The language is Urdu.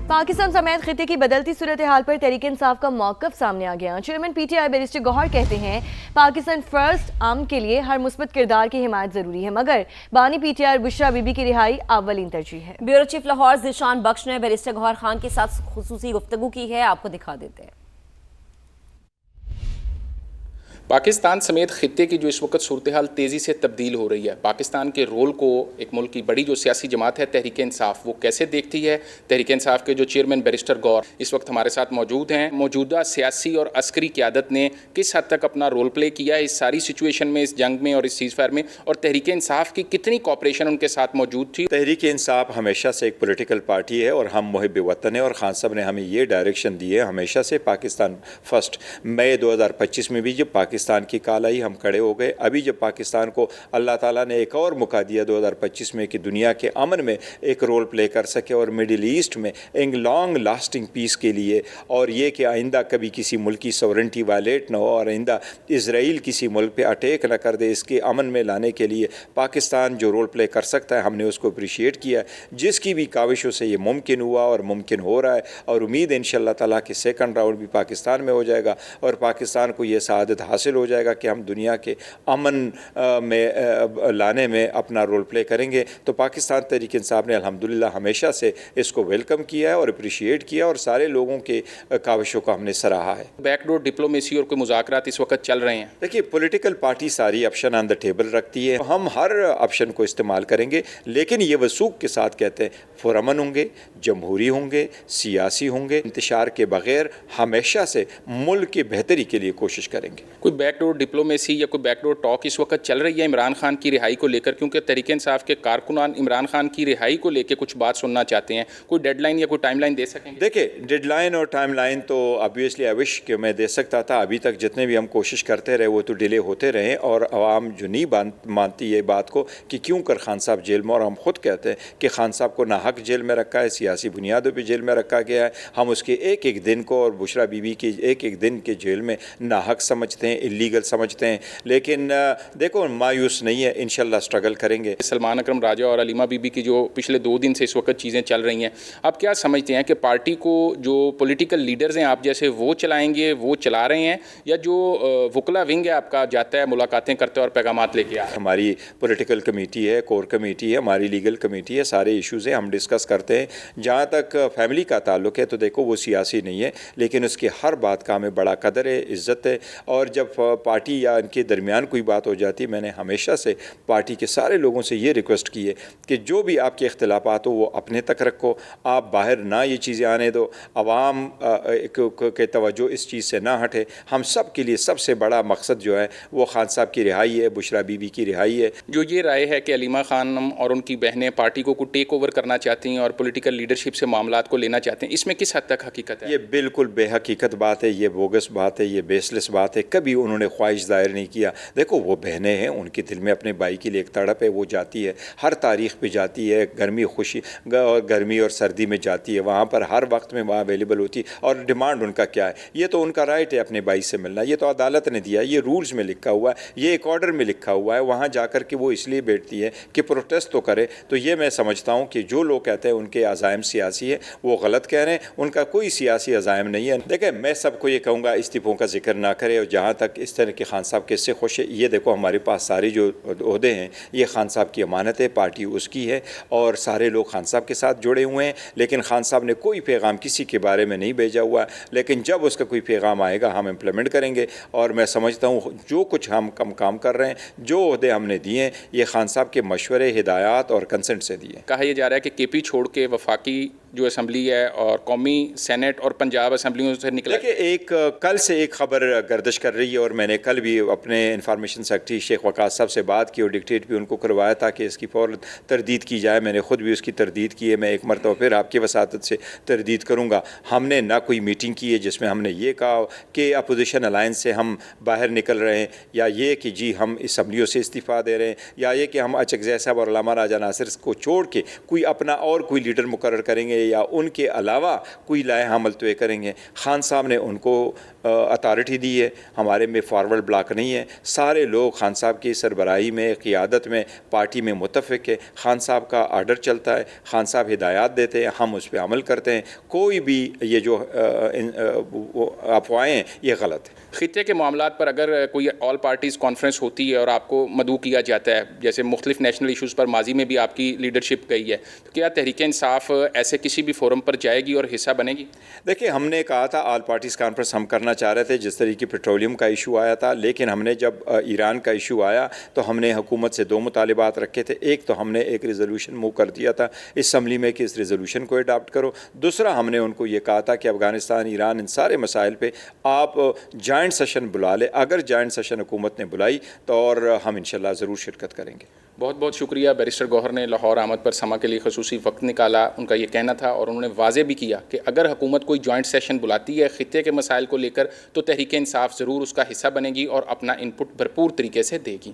پاکستان سمیت خطے کی بدلتی صورتحال پر تحریک انصاف کا موقف سامنے آ گیا۔ Chairman P T I barrister Gohar کہتے ہیں پاکستان فرسٹ امن کے لیے ہر مثبت کردار کی حمایت ضروری ہے، مگر بانی پی ٹی آئی اور بشرا بی بی کی رہائی اولین ترجیح ہے۔ بیورو چیف لاہور ذیشان بخش نے بیرسٹر گوہر خان کے ساتھ خصوصی گفتگو کی ہے، آپ کو دکھا دیتے ہیں۔ پاکستان سمیت خطے کی جو اس وقت صورتحال تیزی سے تبدیل ہو رہی ہے، پاکستان کے رول کو ایک ملک کی بڑی جو سیاسی جماعت ہے تحریک انصاف وہ کیسے دیکھتی ہے؟ تحریک انصاف کے جو چیئرمین بیرسٹر گوہر اس وقت ہمارے ساتھ موجود ہیں۔ موجودہ سیاسی اور عسکری قیادت نے کس حد تک اپنا رول پلے کیا ہے اس ساری سچویشن میں، اس جنگ میں اور اس سیز فائر میں، اور تحریک انصاف کی کتنی کوآپریشن ان کے ساتھ موجود تھی؟ تحریک انصاف ہمیشہ سے ایک پولیٹیکل پارٹی ہے اور ہم محب وطن ہیں، اور خان صاحب نے ہمیں یہ ڈائریکشن دی ہے ہمیشہ سے پاکستان فرسٹ۔ مئی 2025 میں بھی جب پاکستان کی کال آئی ہم کھڑے ہو گئے، ابھی جب پاکستان کو اللہ تعالیٰ نے ایک اور موقع دیا 2025 میں کہ دنیا کے امن میں ایک رول پلے کر سکے اور مڈل ایسٹ میں ایک لانگ لاسٹنگ پیس کے لیے، اور یہ کہ آئندہ کبھی کسی ملک کی سورنٹی وائلیٹ نہ ہو اور آئندہ اسرائیل کسی ملک پہ اٹیک نہ کر دے، اس کے امن میں لانے کے لیے پاکستان جو رول پلے کر سکتا ہے ہم نے اس کو اپریشیٹ کیا ہے۔ جس کی بھی کاوشوں سے یہ ممکن ہوا اور ممکن ہو رہا ہے، اور امید ہے انشاءاللہ تعالیٰ کہ سیکنڈ راؤنڈ بھی پاکستان میں ہو جائے گا اور پاکستان کو یہ سعادت حاصل ہو جائے گا کہ ہم دنیا کے امن میں لانے میں اپنا رول پلے کریں گے۔ تو پاکستان تحریک انصاف نے الحمدللہ ہمیشہ سے اس کو ویلکم کیا ہے اور اپریشیٹ کیا، اور سارے لوگوں کے کاوشوں کو ہم نے سراہا ہے۔ بیک ڈور ڈپلومیسی اور کوئی مذاکرات اس وقت چل رہے ہیں؟ دیکھیے، پولیٹیکل پارٹی ساری آپشن آن دا ٹیبل رکھتی ہے، ہم ہر آپشن کو استعمال کریں گے، لیکن یہ وثوق کے ساتھ کہتے ہیں پرامن ہوں گے، جمہوری ہوں گے، سیاسی ہوں گے، انتشار کے بغیر ہمیشہ سے ملک کی بہتری کے لیے کوشش کریں گے۔ کوئی بیک ڈور ڈپلومیسی یا کوئی بیک ڈور ٹاک اس وقت چل رہی ہے عمران خان کی رہائی کو لے کر؟ کیونکہ تحریک انصاف کے کارکنان عمران خان کی رہائی کو لے کے کچھ بات سننا چاہتے ہیں، کوئی ڈیڈ لائن یا کوئی ٹائم لائن دے سکیں گے؟ دیکھیں، ڈیڈ لائن اور ٹائم لائن تو آبویسلی آئی وش کہ میں دے سکتا تھا، ابھی تک جتنے بھی ہم کوشش کرتے رہے وہ تو ڈیلے ہوتے رہے، اور عوام جو نہیں مانتی یہ بات کو کہ کیوں کر خان صاحب جیل میں، اور ہم خود کہتے ہیں کہ خان صاحب کو ناحق جیل میں رکھا ہے، سیاسی بنیادوں پہ جیل میں رکھا گیا ہے، ہم اس کے ایک ایک دن کو اور بشرا بی بی کی ایک ایک دن کے جیل میں ناحق سمجھتے ہیں، اللیگل سمجھتے ہیں، لیکن دیکھو مایوس نہیں ہے، انشاءاللہ اسٹرگل کریں گے۔ سلمان اکرم راجہ اور علیمہ بی بی کی جو پچھلے 2 دن سے اس وقت چیزیں چل رہی ہیں، آپ کیا سمجھتے ہیں کہ پارٹی کو جو پولیٹیکل لیڈرز ہیں آپ جیسے وہ چلائیں گے، وہ چلا رہے ہیں، یا جو وکلا ونگ ہے آپ کا جاتا ہے ملاقاتیں کرتے اور پیغامات لے کے آ رہا ہے؟ ہماری پولیٹیکل کمیٹی ہے، کور کمیٹی ہے، ہماری لیگل کمیٹی ہے، سارے ایشوز ہیں ہم ڈسکس کرتے ہیں۔ جہاں تک فیملی کا تعلق ہے تو دیکھو وہ سیاسی نہیں ہے، لیکن اس کی ہر بات کا ہمیں بڑا قدر ہے، عزت ہے، اور جب پارٹی یا ان کے درمیان کوئی بات ہو جاتی ہے، میں نے ہمیشہ سے پارٹی کے سارے لوگوں سے یہ ریکویسٹ کی ہے کہ جو بھی آپ کے اختلافات ہو وہ اپنے تک رکھو، آپ باہر نہ یہ چیزیں آنے دو، عوام کے توجہ اس چیز سے نہ ہٹے۔ ہم سب کے لیے سب سے بڑا مقصد جو ہے وہ خان صاحب کی رہائی ہے، بشرا بی بی کی رہائی ہے۔ جو یہ رائے ہے کہ علیمہ خانم اور ان کی بہنیں پارٹی کو ٹیک اوور کرنا چاہتی ہیں اور پولیٹیکل لیڈرشپ سے معاملات کو لینا چاہتے ہیں، اس میں کس حد تک حقیقت ہے؟ یہ بالکل بے حقیقت بات ہے، یہ بوگس بات ہے، یہ بیس لیس بات ہے، کبھی انہوں نے خواہش ظاہر نہیں کیا۔ دیکھو وہ بہنیں ہیں، ان کے دل میں اپنے بھائی کے لیے ایک تڑپ ہے، وہ جاتی ہے ہر تاریخ پہ جاتی ہے، گرمی اور سردی میں جاتی ہے، وہاں پر ہر وقت میں وہاں اویلیبل ہوتی ہے، اور ڈیمانڈ ان کا کیا ہے؟ یہ تو ان کا رائٹ ہے اپنے بھائی سے ملنا، یہ تو عدالت نے دیا، یہ رولز میں لکھا ہوا ہے، یہ ایک آرڈر میں لکھا ہوا ہے، وہاں جا کر کے وہ اس لیے بیٹھتی ہے کہ پروٹیسٹ تو کرے۔ تو یہ میں سمجھتا ہوں کہ جو لوگ کہتے ہیں ان کے عزائم سیاسی ہے وہ غلط کہہ رہے ہیں، ان کا کوئی سیاسی عزائم نہیں ہے۔ دیکھیں، میں سب کو یہ کہوں گا استعفوں کا ذکر نہ کرے، اور جہاں تک اس طرح کے خان صاحب کس سے خوش ہے، یہ دیکھو ہمارے پاس ساری جو عہدے ہیں یہ خان صاحب کی امانت ہے، پارٹی اس کی ہے، اور سارے لوگ خان صاحب کے ساتھ جڑے ہوئے ہیں، لیکن خان صاحب نے کوئی پیغام کسی کے بارے میں نہیں بھیجا ہوا ہے، لیکن جب اس کا کوئی پیغام آئے گا ہم امپلیمنٹ کریں گے، اور میں سمجھتا ہوں جو کچھ ہم کام کر رہے ہیں، جو عہدے ہم نے دیے ہیں، یہ خان صاحب کے مشورے، ہدایات اور کنسنٹ سے دیے۔ کہا یہ جا رہا ہے کہ کے پی چھوڑ کے وفاقی جو اسمبلی ہے اور قومی سینٹ اور پنجاب اسمبلیوں سے نکلا۔ دیکھیں، کل سے ایک خبر گردش کر رہی ہے، اور میں نے کل بھی اپنے انفارمیشن سیکرٹری شیخ وقاص صاحب سے بات کی اور ڈکٹیٹ بھی ان کو کروایا تھا کہ اس کی فوراً تردید کی جائے۔ میں نے خود بھی اس کی تردید کی ہے، میں ایک مرتبہ پھر آپ کی وساطت سے تردید کروں گا۔ ہم نے نہ کوئی میٹنگ کی ہے جس میں ہم نے یہ کہا کہ اپوزیشن الائنس سے ہم باہر نکل رہے ہیں، یا یہ کہ جی ہم اسمبلیوں سے استعفیٰ دے رہے ہیں، یا یہ کہ ہم اچکزئی صاحب اور علامہ راجہ ناصر کو چھوڑ کے کوئی اپنا اور کوئی لیڈر مقرر کریں گے، یا ان کے علاوہ کوئی لائحہ عمل طے کریں گے۔ خان صاحب نے ان کو اتھارٹی دی ہے، ہمارے میں فارورڈ بلاک نہیں ہے، سارے لوگ خان صاحب کی سربراہی میں، قیادت میں، پارٹی میں متفق ہے، خان صاحب کا آرڈر چلتا ہے، خان صاحب ہدایات دیتے ہیں، ہم اس پہ عمل کرتے ہیں، کوئی بھی یہ جو افواہیں یہ غلط ہے۔ خطے کے معاملات پر اگر کوئی آل پارٹیز کانفرنس ہوتی ہے اور آپ کو مدعو کیا جاتا ہے، جیسے مختلف نیشنل ایشوز پر ماضی میں بھی آپ کی لیڈرشپ گئی ہے، تو کیا تحریک انصاف ایسے کسی بھی فورم پر جائے گی اور حصہ بنے گی؟ دیکھیں، ہم نے کہا تھا آل پارٹیز کانفرنس ہم کرنا چاہ رہے تھے جس طریقے پیٹرولیم کا ایشو آیا تھا، لیکن ہم نے جب ایران کا ایشو آیا تو ہم نے حکومت سے 2 مطالبات رکھے تھے۔ ایک تو ہم نے ایک ریزولوشن موو کر دیا تھا اسمبلی میں کہ اس ریزولوشن کو اڈاپٹ کرو، دوسرا ہم نے ان کو یہ کہا تھا کہ افغانستان، ایران، ان سارے مسائل پہ آپ جوائنٹ سیشن بلا لیں۔ اگر جوائنٹ سیشن حکومت نے بلائی تو اور ہم انشاءاللہ ضرور شرکت کریں گے۔ بہت بہت شکریہ بیرسٹر گوہر نے لاہور آمد پر سما کے لیے خصوصی وقت نکالا۔ ان کا یہ کہنا تھا اور انہوں نے واضح بھی کیا کہ اگر حکومت کوئی جوائنٹ سیشن بلاتی ہے خطے کے مسائل کو لے کر تو تحریک انصاف ضرور اس کا حصہ بنے گی اور اپنا ان پٹ بھرپور طریقے سے دے گی۔